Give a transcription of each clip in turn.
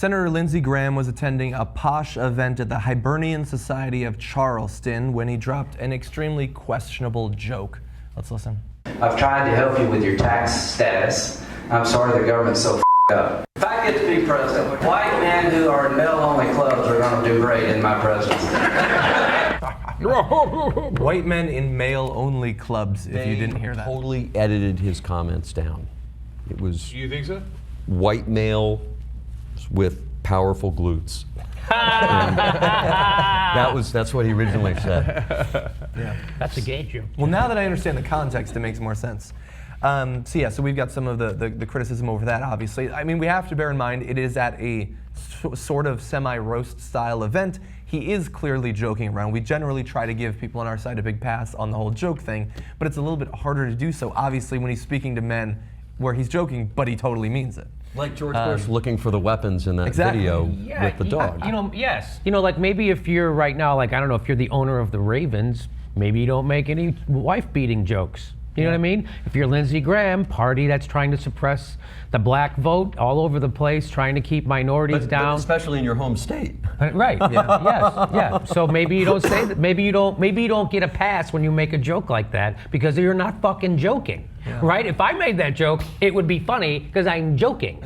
Senator Lindsey Graham was attending a posh event at the Hibernian Society of Charleston when he dropped an extremely questionable joke. Let's listen. I've tried to help you with your tax status. I'm sorry the government's so up. If I get to be president, white men who are in male-only clubs are going to do great in my presidency. White men in male-only clubs, if you didn't hear that. They totally edited his comments down. It was... You think so? White male with powerful glutes. That's what he originally said. Yeah. That's a gay joke. Well, now that I understand the context, it makes more sense. So we've got some of the criticism over that, obviously. I mean, we have to bear in mind it is at a sort of semi-roast style event. He is clearly joking around. We generally try to give people on our side a big pass on the whole joke thing, but it's a little bit harder to do so, obviously, when he's speaking to men where he's joking, but he totally means it. Like George Bush looking for the weapons in that exactly. video with the dog. Yes. Like maybe if you're right now, like, I don't know, if you're the owner of the Ravens, maybe you don't make any wife-beating jokes. You know what I mean? If you're Lindsey Graham, party that's trying to suppress the black vote all over the place, trying to keep minorities down. But especially in your home state. Right. Yeah. Yes. Yeah. So maybe you don't say that. Maybe you don't get a pass when you make a joke like that because you're not fucking joking. Yeah. Right? If I made that joke, it would be funny because I'm joking.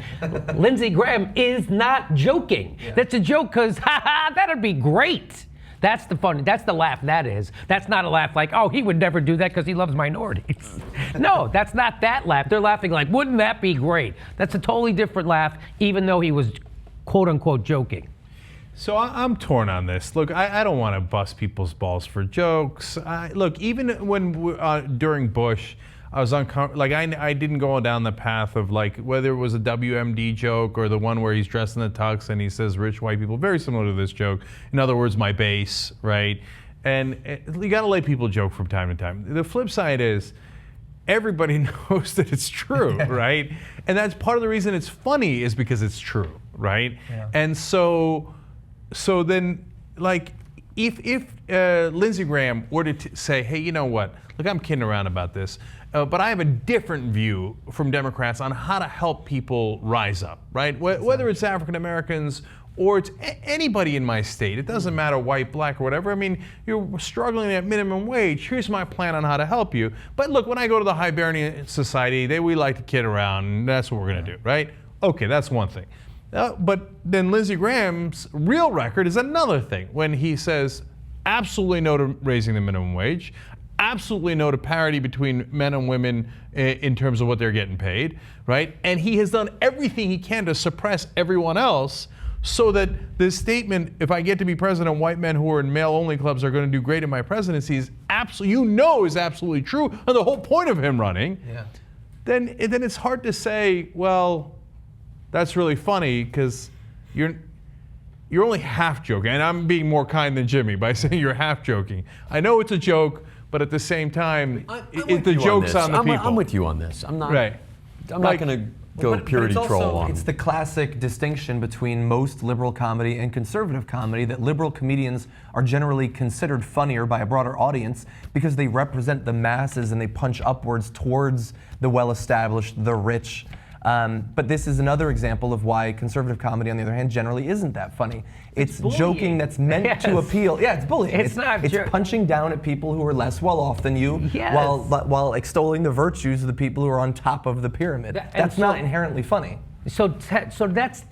Lindsey Graham is not joking. Yeah. That's a joke because, that'd be great. That's the fun. That's the laugh. That is. That's not a laugh like, oh, he would never do that because he loves minorities. No, that's not that laugh. They're laughing like, wouldn't that be great? That's a totally different laugh, even though he was quote unquote joking. So I'm torn on this. Look, I don't want to bust people's balls for jokes. Look, even when during Bush, I was like I didn't go down the path of like whether it was a WMD joke or the one where he's dressed in the tux and he says rich white people, very similar to this joke. In other words, my base, right? And you got to let people joke from time to time. The flip side is everybody knows that it's true, right? And that's part of the reason it's funny is because it's true, right? Yeah. And so then like if Lindsey Graham were to say, hey, you know what? Look, I'm kidding around about this. But I have a different view from Democrats on how to help people rise up, right? Whether it's African Americans or it's anybody in my state. It doesn't matter white, black, or whatever. I mean, you're struggling at minimum wage. Here's my plan on how to help you. But look, when I go to the Hibernian Society, we like to kid around, and that's what we're going to do, right? Okay, that's one thing. But then Lindsey Graham's real record is another thing when he says absolutely no to raising the minimum wage, absolutely no to parity between men and women in terms of what they're getting paid, right? And he has done everything he can to suppress everyone else so that this statement, if I get to be president, white men who are in male-only clubs are going to do great in my presidency is absolutely, is absolutely true, and the whole point of him running, then it's hard to say, well, that's really funny because you're only half joking. And I'm being more kind than Jimmy by saying you're half joking. I know it's a joke, but at the same time, the joke's on the people. I'm with you on this. I'm not. Right. I'm not going to go purity troll on. It's the classic distinction between most liberal comedy and conservative comedy that liberal comedians are generally considered funnier by a broader audience because they represent the masses and they punch upwards towards the well-established, the rich. But this is another example of why conservative comedy, on the other hand, generally isn't that funny. It's joking that's meant to appeal. Yeah, it's bullying. It's punching down at people who are less well off than you while extolling the virtues of the people who are on top of the pyramid. That's not inherently funny. So that's...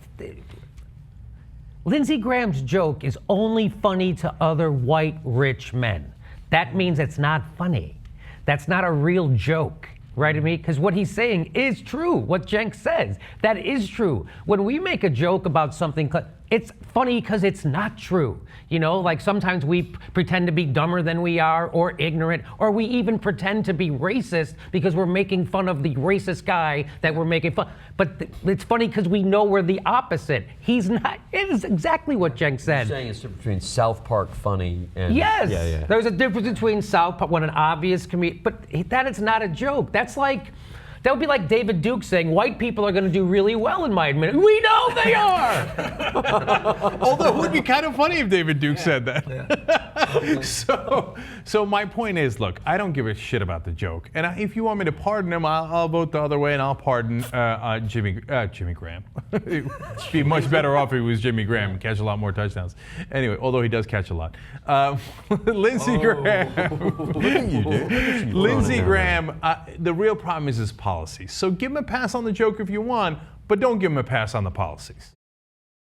Lindsey Graham's joke is only funny to other white rich men. That means it's not funny. That's not a real joke. Right, I mean, because what he's saying is true. What Cenk says, that is true. When we make a joke about something, it's funny because it's not true. You know, like sometimes we pretend to be dumber than we are, or ignorant, or we even pretend to be racist because we're making fun of the racist guy that we're making fun. But it's funny because we know we're the opposite. He's not. It is exactly what Cenk said. You're saying it's between South Park funny and yes. There's a difference between South Park when an obvious comedian, but that is not a joke. That would be like David Duke saying, white people are going to do really well in my administration. We know they are! Although it would be kind of funny if David Duke said that. So my point is, look, I don't give a shit about the joke, and if you want me to pardon him, I'll vote the other way, and I'll pardon Jimmy Graham. It'd be much better off if it was Jimmy Graham and catch a lot more touchdowns. Anyway, although he does catch a lot. Lindsey Graham. Look at you, dude. Lindsey Graham. The real problem is his policies. So give him a pass on the joke if you want, but don't give him a pass on the policies.